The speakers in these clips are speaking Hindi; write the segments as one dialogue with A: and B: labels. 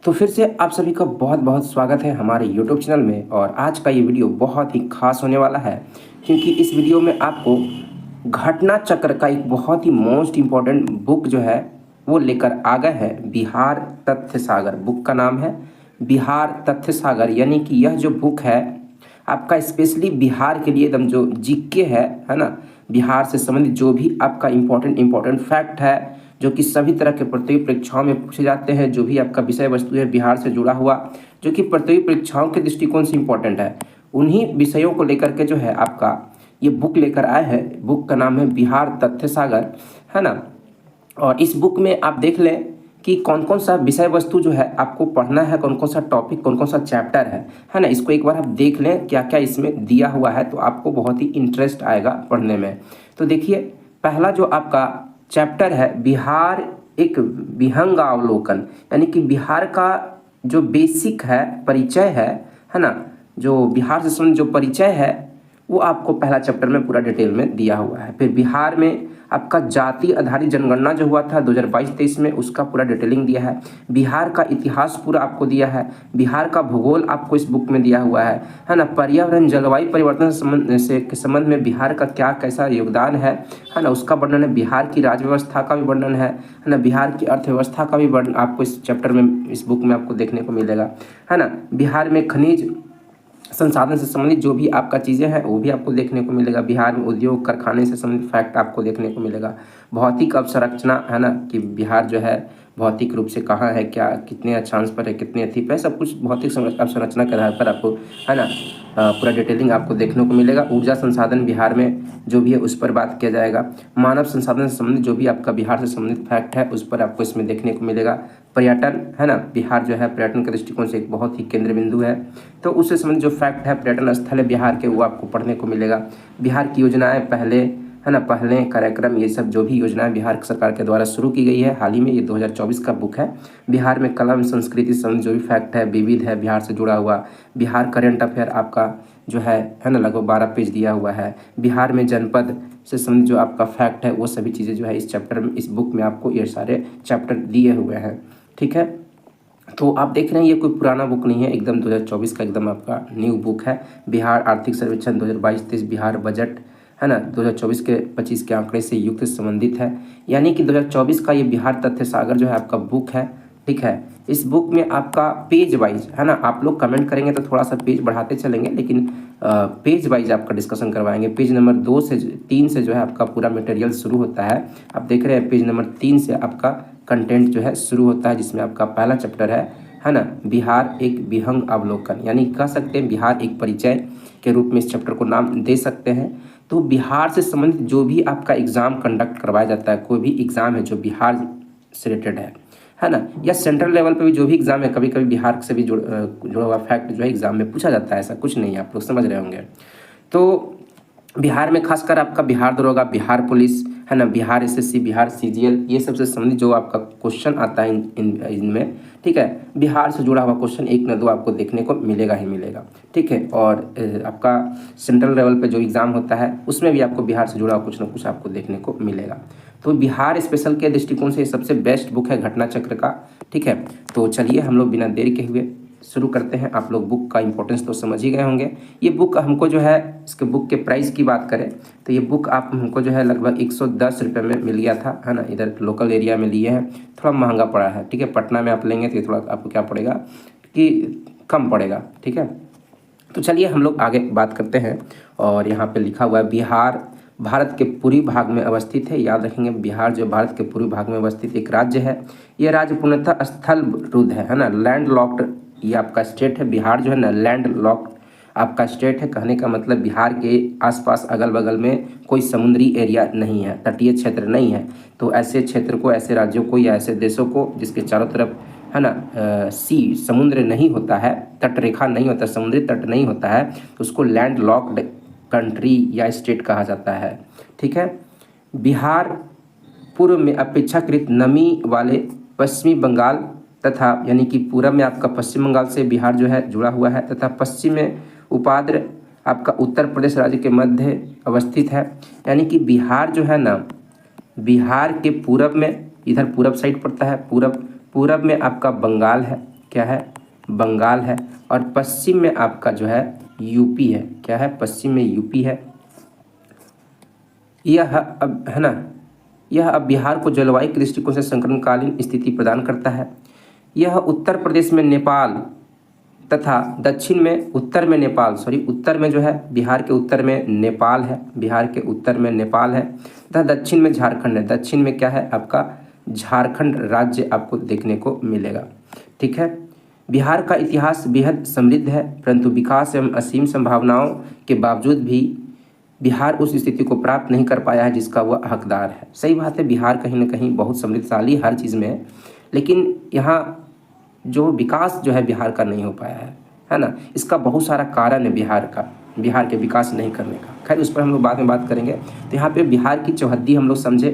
A: तो फिर से आप सभी का बहुत बहुत स्वागत है हमारे YouTube चैनल में। और आज का ये वीडियो बहुत ही खास होने वाला है, क्योंकि इस वीडियो में आपको घटना चक्र का एक बहुत ही मोस्ट इम्पॉर्टेंट बुक जो है वो लेकर आ गए हैं। बिहार तथ्य सागर बुक का नाम है। बिहार तथ्य सागर यानी कि यह जो बुक है आपका स्पेशली बिहार के लिए एकदम जो जीके है ना, बिहार से संबंधित जो भी आपका इम्पोर्टेंट फैक्ट है जो कि सभी तरह के प्रतियोगी परीक्षाओं में पूछे जाते हैं, जो भी आपका विषय वस्तु है बिहार से जुड़ा हुआ, जो कि प्रतियोगी परीक्षाओं के दृष्टिकोण से इम्पोर्टेंट है, उन्हीं विषयों को लेकर के जो है आपका ये बुक लेकर आए हैं। बुक का नाम है बिहार तथ्य सागर, है ना। और इस बुक में आप देख लें कि कौन कौन सा विषय वस्तु जो है आपको पढ़ना है, कौन कौन सा टॉपिक, कौन कौन सा चैप्टर है ना। इसको एक बार आप देख लें क्या क्या इसमें दिया हुआ है, तो आपको बहुत ही इंटरेस्ट आएगा पढ़ने में। तो देखिए, पहला जो आपका चैप्टर है बिहार एक विहंगावलोकन, यानी कि बिहार का जो बेसिक है परिचय है ना, जो बिहार से संबंधित जो परिचय है वो आपको पहला चैप्टर में पूरा डिटेल में दिया हुआ है। फिर बिहार में आपका जाति आधारित जनगणना जो हुआ था 2022-23 में, उसका पूरा डिटेलिंग दिया है। बिहार का इतिहास पूरा आपको दिया है। बिहार का भूगोल आपको इस बुक में दिया हुआ है ना। पर्यावरण जलवायु परिवर्तन के संबंध में बिहार का क्या कैसा योगदान है ना, उसका वर्णन है। बिहार की राज्य व्यवस्था का भी वर्णन है ना। बिहार की अर्थव्यवस्था का भी वर्णन आपको इस चैप्टर में, इस बुक में आपको देखने को मिलेगा, है ना। बिहार में खनिज संसाधन से संबंधित जो भी आपका चीज़ें हैं वो भी आपको देखने को मिलेगा। बिहार में उद्योग कारखाने से संबंधित फैक्ट आपको देखने को मिलेगा। भौतिक अवसंरचना है ना, कि बिहार जो है भौतिक रूप से कहाँ है, क्या कितने अक्षांश पर है, कितने अथी पर है, सब कुछ भौतिक अवसंरचना के आधार पर आपको है ना पूरा डिटेलिंग आपको देखने को मिलेगा। ऊर्जा संसाधन बिहार में जो भी है उस पर बात किया जाएगा। मानव संसाधन से संबंधित जो भी आपका बिहार से संबंधित फैक्ट है उस पर आपको इसमें देखने को मिलेगा। पर्यटन है ना, बिहार जो है पर्यटन के दृष्टिकोण से एक बहुत ही केंद्र बिंदु है, तो उससे संबंधित जो फैक्ट है पर्यटन स्थल है बिहार के वो आपको पढ़ने को मिलेगा। बिहार की योजनाएं पहले है ना, पहले कार्यक्रम, ये सब जो भी योजनाएं बिहार सरकार के द्वारा शुरू की गई है हाल ही में, ये 2024 का बुक है। बिहार में कला एवं संस्कृति से संबंधित जो भी फैक्ट है विविध है बिहार से जुड़ा हुआ। बिहार करेंट अफेयर आपका जो है ना लगभग 12 पेज दिया हुआ है। बिहार में जनपद से संबंधित जो आपका फैक्ट है वो सभी चीज़ें जो है इस चैप्टर में, इस बुक में आपको ये सारे चैप्टर दिए हुए हैं, ठीक है। तो आप देख रहे हैं ये कोई पुराना बुक नहीं है, एकदम 2024 का एकदम आपका न्यू बुक है। बिहार आर्थिक सर्वेक्षण 2022-23 बिहार बजट है ना 2024 के 25 के आंकड़े से युक्त संबंधित है, यानी कि 2024 का ये बिहार तथ्य सागर जो है आपका बुक है, ठीक है। इस बुक में आपका पेज वाइज है ना, आप लोग कमेंट करेंगे तो थोड़ा सा पेज बढ़ाते चलेंगे, लेकिन पेज वाइज आपका डिस्कशन करवाएंगे। पेज नंबर 2 से 3 से जो है आपका पूरा मटेरियल शुरू होता है। आप देख रहे हैं पेज नंबर 3 से आपका कंटेंट जो है शुरू होता है, जिसमें आपका पहला चैप्टर है ना बिहार एक विहंग अवलोकन, यानी कह सकते हैं बिहार एक परिचय के रूप में इस चैप्टर को नाम दे सकते हैं। तो बिहार से संबंधित जो भी आपका एग्ज़ाम कंडक्ट करवाया जाता है, कोई भी एग्ज़ाम है जो बिहार से रिलेटेड है ना, या सेंट्रल लेवल पे भी जो भी एग्ज़ाम है, कभी कभी बिहार से भी जुड़ा हुआ फैक्ट जो है एग्ज़ाम में पूछा जाता है, ऐसा कुछ नहीं है, आप लोग समझ रहे होंगे। तो बिहार में खासकर आपका बिहार दरोगा, बिहार पुलिस है ना, बिहार एसएससी, बिहार सीजीएल, ये सबसे संबंधित जो आपका क्वेश्चन आता है इनमें, ठीक है, बिहार से जुड़ा हुआ क्वेश्चन एक न दो आपको देखने को मिलेगा ही मिलेगा, ठीक है। और आपका सेंट्रल लेवल पे जो एग्ज़ाम होता है उसमें भी आपको बिहार से जुड़ा हुआ कुछ ना कुछ आपको देखने को मिलेगा। तो बिहार स्पेशल के दृष्टिकोण से सबसे बेस्ट बुक है घटना चक्र का, ठीक है। तो चलिए हम लोग बिना देरी के हुए शुरू करते हैं। आप लोग बुक का इंपॉर्टेंस तो समझ ही गए होंगे। ये बुक हमको जो है, इसके बुक के प्राइस की बात करें तो ये बुक आप हमको जो है लगभग 110 रुपये में मिल गया था, है ना। इधर लोकल एरिया में लिए हैं, थोड़ा महंगा पड़ा है, ठीक है। पटना में आप लेंगे तो ये थोड़ा आपको क्या पड़ेगा कि कम पड़ेगा, ठीक है। तो चलिए हम लोग आगे बात करते हैं। और यहाँ पे लिखा हुआ है बिहार भारत के पूर्वी भाग में अवस्थित है। याद रखेंगे बिहार जो भारत के पूर्वी भाग में अवस्थित एक राज्य है। ये राज्य पूर्णतः स्थल रुद्ध है ना, लैंड लॉक्ड ये आपका स्टेट है। बिहार जो है ना लैंड लॉक्ड आपका स्टेट है। कहने का मतलब बिहार के आसपास अगल बगल में कोई समुद्री एरिया नहीं है, तटीय क्षेत्र नहीं है। तो ऐसे क्षेत्र को, ऐसे राज्यों को या ऐसे देशों को जिसके चारों तरफ है ना सी समुद्र नहीं होता है, तट रेखा नहीं होता, समुद्री तट नहीं होता है, तो उसको लैंड लॉक्ड कंट्री या स्टेट कहा जाता है, ठीक है। बिहार पूर्व में अपेक्षाकृत नमी वाले पश्चिमी बंगाल तथा यानी कि पूरब में आपका पश्चिम बंगाल से बिहार जो है जुड़ा हुआ है, तथा पश्चिम में उपाद्र आपका उत्तर प्रदेश राज्य के मध्य अवस्थित है। यानी कि बिहार जो है ना, बिहार के पूरब में, इधर पूरब साइड पड़ता है, पूरब में आपका बंगाल है, क्या है, बंगाल है। और पश्चिम में आपका जो है यूपी है। क्या है, पश्चिम में यूपी है। यह अब है ना, यह अब बिहार को जलवायु के दृष्टिकोण से संकटकालीन स्थिति प्रदान करता है। यह उत्तर प्रदेश में नेपाल तथा दक्षिण में उत्तर में नेपाल, उत्तर में जो है बिहार के उत्तर में नेपाल है, बिहार के उत्तर में नेपाल है तथा दक्षिण में झारखंड है। दक्षिण में क्या है आपका, झारखंड राज्य आपको देखने को मिलेगा। ठीक है, बिहार का इतिहास बेहद समृद्ध है, परंतु विकास एवं असीम संभावनाओं के बावजूद भी बिहार उस स्थिति को प्राप्त नहीं कर पाया है जिसका वह हकदार है। सही बात है, बिहार कहीं ना कहीं बहुत समृद्धशाली हर चीज़ में है, लेकिन यहाँ जो विकास जो है बिहार का नहीं हो पाया है ना। इसका बहुत सारा कारण है बिहार के विकास नहीं करने का। खैर उस पर हम लोग बाद में बात करेंगे। तो यहाँ पे बिहार की चौहद्दी हम लोग समझे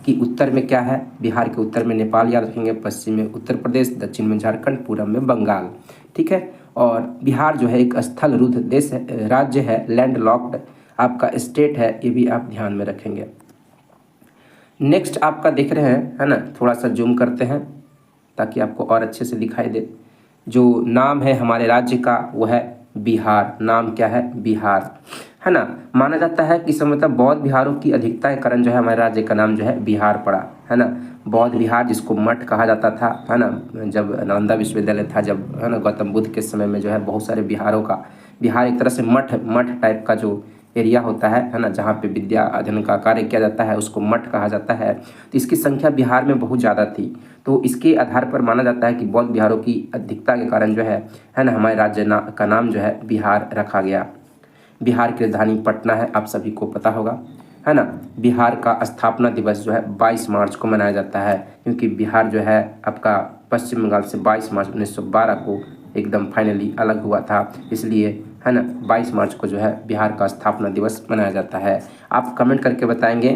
A: कि उत्तर में क्या है, बिहार के उत्तर में नेपाल याद रखेंगे, पश्चिम में उत्तर प्रदेश, दक्षिण में झारखंड, पूरब में बंगाल। ठीक है, और बिहार जो है एक स्थल रुद्ध देश है, राज्य है, लैंड लॉक्ड आपका स्टेट है, ये भी आप ध्यान में रखेंगे। नेक्स्ट आपका देख रहे हैं है ना, थोड़ा सा जूम करते हैं ताकि आपको और अच्छे से दिखाई दे। जो नाम है हमारे राज्य का वो है बिहार। नाम क्या है, बिहार, है ना। माना जाता है कि संभवतः बौद्ध बिहारों की अधिकता के कारण जो है हमारे राज्य का नाम जो है बिहार पड़ा, है ना। बौद्ध बिहार जिसको मठ कहा जाता था, है ना, जब नालंदा विश्वविद्यालय था, जब है ना गौतम बुद्ध के समय में जो है बहुत सारे बिहारों का, बिहार एक तरह से मठ टाइप का जो एरिया होता है ना, जहाँ पे विद्या अध्ययन का कार्य किया जाता है उसको मठ कहा जाता है। तो इसकी संख्या बिहार में बहुत ज़्यादा थी, तो इसके आधार पर माना जाता है कि बौद्ध बिहारों की अधिकता के कारण जो है ना हमारे राज्य का नाम जो है बिहार रखा गया। बिहार की राजधानी पटना है, आप सभी को पता होगा, है ना। बिहार का स्थापना दिवस जो है 22 मार्च को मनाया जाता है, क्योंकि बिहार जो है आपका पश्चिम बंगाल से 22 मार्च 1912 को एकदम फाइनली अलग हुआ था, इसलिए है ना 22 मार्च को जो है बिहार का स्थापना दिवस मनाया जाता है। आप कमेंट करके बताएंगे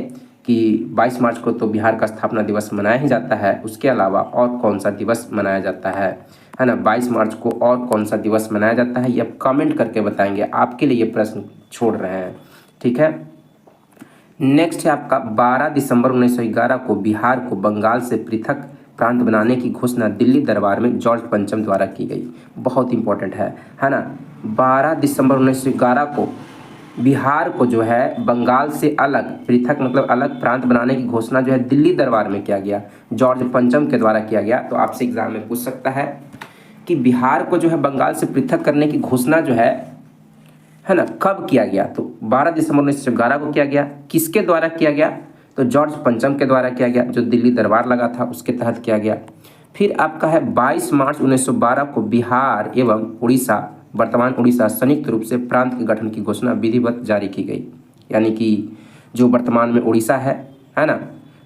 A: कि 22 मार्च को तो बिहार का स्थापना दिवस मनाया ही जाता है, उसके अलावा और कौन सा दिवस मनाया जाता है ना। 22 मार्च को और कौन सा दिवस मनाया जाता है ये आप कमेंट करके बताएंगे, आपके लिए ये प्रश्न छोड़ रहे हैं। ठीक है, नेक्स्ट है आपका 12 दिसंबर 1911 को बिहार को बंगाल से पृथक प्रांत बनाने की घोषणा दिल्ली दरबार में जॉर्ज पंचम द्वारा की गई। बहुत इंपॉर्टेंट है ना। 12 दिसंबर 1911 को बिहार को जो है बंगाल से अलग, पृथक मतलब अलग प्रांत बनाने की घोषणा जो है दिल्ली दरबार में किया गया, जॉर्ज पंचम के द्वारा किया गया। तो आपसे एग्जाम में पूछ सकता है कि बिहार को जो है बंगाल से पृथक करने की घोषणा जो है ना कब किया गया। तो 12 दिसंबर 1911 को किया गया। किसके द्वारा किया गया, तो जॉर्ज पंचम के द्वारा किया गया, जो दिल्ली दरबार लगा था उसके तहत किया गया। फिर आपका है 22 मार्च 1912 को बिहार एवं उड़ीसा, वर्तमान उड़ीसा, संयुक्त रूप से प्रांत के गठन की घोषणा विधिवत जारी की गई। यानी कि जो वर्तमान में उड़ीसा है ना,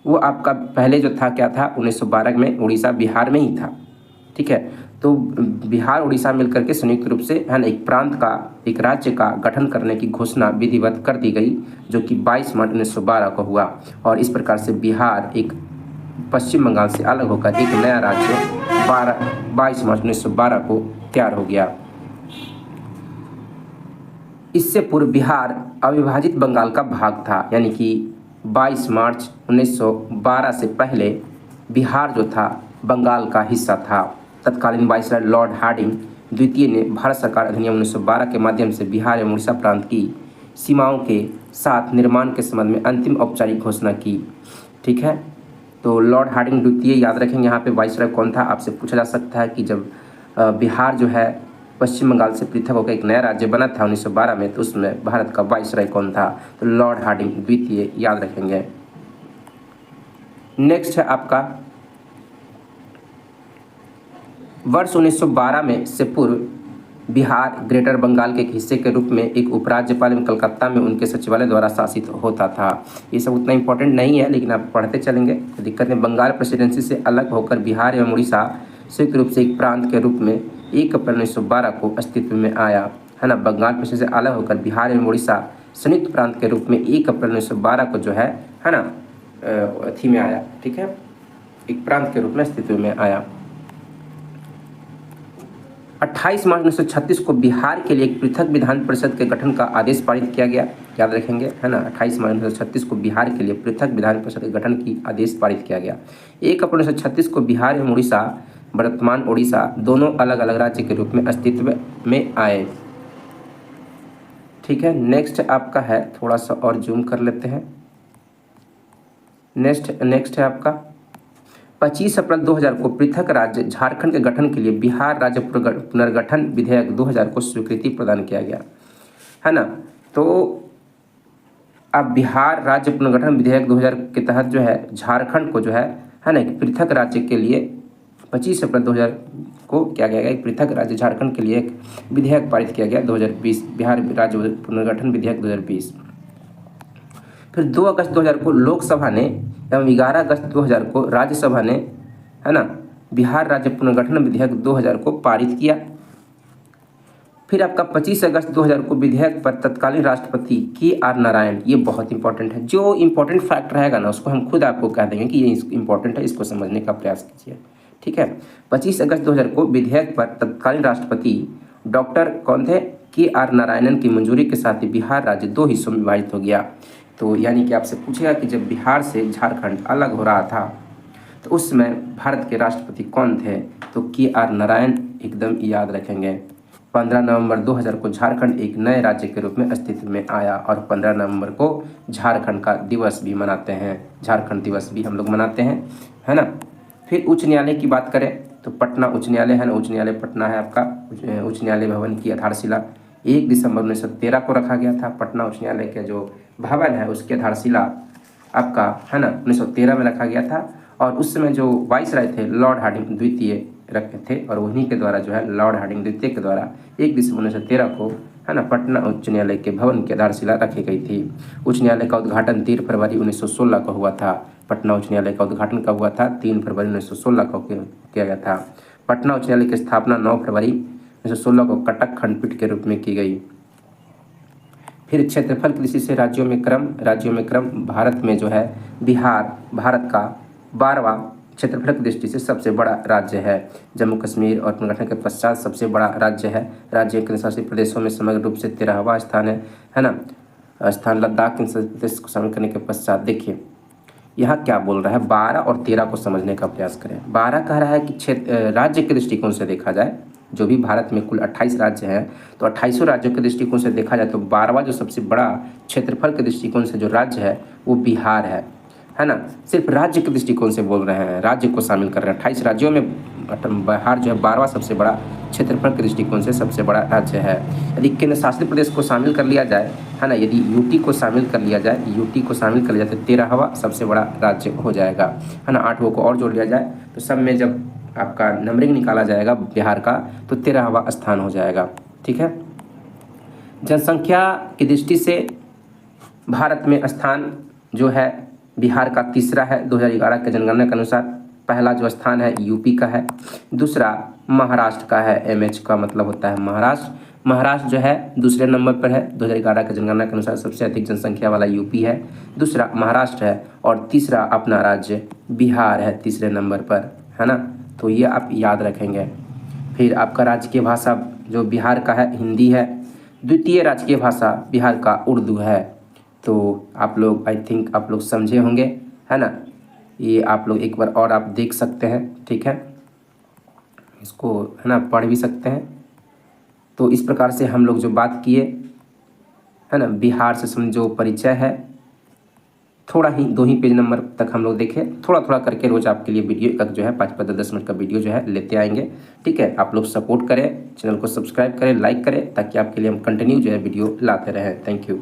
A: वो आपका पहले जो था क्या था, 1912 में उड़ीसा बिहार में ही था। ठीक है, तो बिहार उड़ीसा मिलकर के संयुक्त रूप से है ना एक प्रांत का, एक राज्य का गठन करने की घोषणा विधिवत कर दी गई, जो कि 22 मार्च 1912 को हुआ। और इस प्रकार से बिहार एक पश्चिम बंगाल से अलग होकर एक नया राज्य 22 मार्च 1912 को तैयार हो गया। इससे पूर्व बिहार अविभाजित बंगाल का भाग था, यानी कि 22 मार्च 1912 से पहले बिहार जो था बंगाल का हिस्सा था। तत्कालीन वायसराय लॉर्ड हार्डिंग द्वितीय ने भारत सरकार अधिनियम 1912 के माध्यम से बिहार एवं उड़ीसा प्रांत की सीमाओं के साथ निर्माण के संबंध में अंतिम औपचारिक घोषणा की। ठीक है, तो लॉर्ड हार्डिंग द्वितीय याद रखेंगे। यहाँ पे वायसराय कौन था, आपसे पूछा जा सकता है कि जब बिहार जो है पश्चिम बंगाल से पृथक होकर एक नया राज्य बना था 1912 में, तो उसमें भारत का वायसराय कौन था, तो लॉर्ड हार्डिंग द्वितीय याद रखेंगे। नेक्स्ट है आपका वर्ष 1912 में से पूर्व बिहार ग्रेटर बंगाल के एक हिस्से के रूप में एक उपराज्यपाल एवं कलकत्ता में उनके सचिवालय द्वारा शासित होता था। ये सब उतना इंपॉर्टेंट नहीं है, लेकिन आप पढ़ते चलेंगे तो दिक्कत नहीं। बंगाल प्रेसिडेंसी से अलग होकर बिहार एवं उड़ीसा संयुक्त रूप से एक प्रांत के रूप में 1 अप्रैल 1912 को अस्तित्व में आया, है ना। बंगाल प्रेसिडेंसी से अलग होकर बिहार एवं उड़ीसा संयुक्त प्रांत के रूप में 1 अप्रैल 1912 को जो है ना अथी में आया। ठीक है, एक प्रांत के रूप में अस्तित्व में आया। 28 मार्च 1936 को बिहार के लिए एक पृथक विधान परिषद के गठन का आदेश पारित किया गया, याद रखेंगे, है ना। 28 मार्च 1936 को बिहार के लिए पृथक विधान परिषद के गठन की आदेश पारित किया गया। 1 अप्रैल 1936 को बिहार एवं उड़ीसा वर्तमान उड़ीसा दोनों अलग अलग राज्य के रूप में अस्तित्व में आए। ठीक है, नेक्स्ट आपका है, थोड़ा सा और जूम कर लेते हैं। नेक्स्ट है आपका 25 अप्रैल 2000 को पृथक राज्य झारखंड के गठन के लिए बिहार राज्य पुनर्गठन विधेयक 2000 को स्वीकृति प्रदान किया गया, है ना। तो अब बिहार राज्य पुनर्गठन विधेयक 2000 के तहत जो है झारखंड को जो है ना, एक पृथक राज्य के लिए 25 अप्रैल 2000 को क्या किया गया, एक पृथक राज्य झारखंड के लिए एक विधेयक पारित किया गया 2020, बिहार राज्य पुनर्गठन विधेयक 2020। फिर 2 अगस्त 2000 को लोकसभा ने एवं 11 अगस्त 2000 को राज्यसभा ने, है ना, बिहार राज्य पुनर्गठन विधेयक 2000 को पारित किया। फिर आपका 25 अगस्त 2000 को विधेयक पर तत्कालीन राष्ट्रपति KR नारायण, ये बहुत इंपॉर्टेंट है, जो इंपॉर्टेंट फैक्ट रहेगा ना उसको हम खुद आपको कह देंगे कि ये इंपॉर्टेंट है, इसको समझने का प्रयास कीजिए। ठीक है, 25 अगस्त 2000 को विधेयक पर तत्कालीन राष्ट्रपति डॉक्टर कौन थे, KR नारायणन की मंजूरी के साथ ही बिहार राज्य 2 हिस्सों में विभाजित हो गया। तो यानी कि आपसे पूछेगा कि जब बिहार से झारखंड अलग हो रहा था तो उस समय भारत के राष्ट्रपति कौन थे, तो KR नारायण एकदम याद रखेंगे। 15 नवंबर 2000 को झारखंड एक नए राज्य के रूप में अस्तित्व में आया और 15 नवंबर को झारखंड का दिवस भी मनाते हैं, झारखंड दिवस भी हम लोग मनाते हैं, है ना। फिर उच्च न्यायालय की बात करें तो पटना उच्च न्यायालय है ना, उच्च न्यायालय पटना है आपका। उच्च न्यायालय भवन की आधारशिला 1 दिसंबर 1913 को रखा गया था। पटना उच्च न्यायालय का जो भवन है उसकी आधारशिला आपका, है ना, 1913 में रखा गया था। और उस समय जो वाइसराय थे लॉर्ड हार्डिंग द्वितीय रखे थे और उन्हीं के द्वारा जो है लॉर्ड हार्डिंग द्वितीय के द्वारा 1 दिसंबर 1913 को, है ना, पटना उच्च न्यायालय के भवन की आधारशिला रखी गई थी। उच्च न्यायालय का उद्घाटन 3 फरवरी 1916 को हुआ था। पटना उच्च न्यायालय का उद्घाटन कब हुआ था, 3 फरवरी 1916 को किया गया था। पटना उच्च न्यायालय की स्थापना 9 फरवरी 1916 को कटक खंडपीठ के रूप में की गई। फिर क्षेत्रफल की दृष्टि से राज्यों में क्रम भारत में जो है बिहार भारत का 12वां क्षेत्रफल की दृष्टि से सबसे बड़ा राज्य है। जम्मू कश्मीर और पुनर्गठन के पश्चात सबसे बड़ा राज्य है। राज्य केंद्र शासित प्रदेशों में समग्र रूप से 13वां स्थान है ना। स्थान लद्दाख केंद्र शासित प्रदेश को शामिल करने के पश्चात देखिए यहाँ क्या बोल रहा है, 12 और 13 को समझने का प्रयास करें। 12 कह रहा है कि क्षेत्र राज्य के दृष्टिकोण से देखा जाए, जो भी भारत में कुल 28 राज्य हैं तो 28 राज्यों के दृष्टिकोण से देखा जाए तो 12वां जो सबसे बड़ा क्षेत्रफल के दृष्टिकोण से जो राज्य है वो बिहार है ना। सिर्फ राज्य के दृष्टिकोण से बोल रहे हैं, राज्य को शामिल कर रहे हैं। 28 राज्यों में बिहार जो है 12वां सबसे बड़ा क्षेत्रफल के दृष्टिकोण से सबसे बड़ा राज्य है। यदि केंद्र शासित प्रदेश को शामिल कर लिया जाए, है ना, यदि यूटी को शामिल कर लिया जाए तो 13वां सबसे बड़ा राज्य हो जाएगा, है ना। 8 को और जोड़ लिया जाए तो सब में जब आपका नंबरिंग निकाला जाएगा बिहार का तो 13वां स्थान हो जाएगा। ठीक है, जनसंख्या की दृष्टि से भारत में स्थान जो है बिहार का तीसरा है 2011 के जनगणना के अनुसार। पहला जो स्थान है यूपी का है, दूसरा महाराष्ट्र का है, MH का मतलब होता है महाराष्ट्र जो है दूसरे नंबर पर है 2011 के जनगणना के अनुसार। सबसे अधिक जनसंख्या वाला यूपी है, दूसरा महाराष्ट्र है और तीसरा अपना राज्य बिहार है तीसरे नंबर पर, है ना। तो ये आप याद रखेंगे। फिर आपका राजकीय भाषा जो बिहार का है हिंदी है। द्वितीय राजकीय भाषा बिहार का उर्दू है। तो आप लोग आई थिंक आप लोग समझे होंगे, है ना। ये आप लोग एक बार और आप देख सकते हैं, ठीक है, इसको, है ना, पढ़ भी सकते हैं। तो इस प्रकार से हम लोग जो बात किए, है ना, बिहार से समझो परिचय है, थोड़ा ही 2 ही पेज नंबर तक हम लोग देखें। थोड़ा थोड़ा करके रोज़ आपके लिए वीडियो तक जो है 5-5 10 मिनट का वीडियो जो है लेते आएंगे। ठीक है, आप लोग सपोर्ट करें, चैनल को सब्सक्राइब करें, लाइक करें, ताकि आपके लिए हम कंटिन्यू जो है वीडियो लाते रहें। Thank you.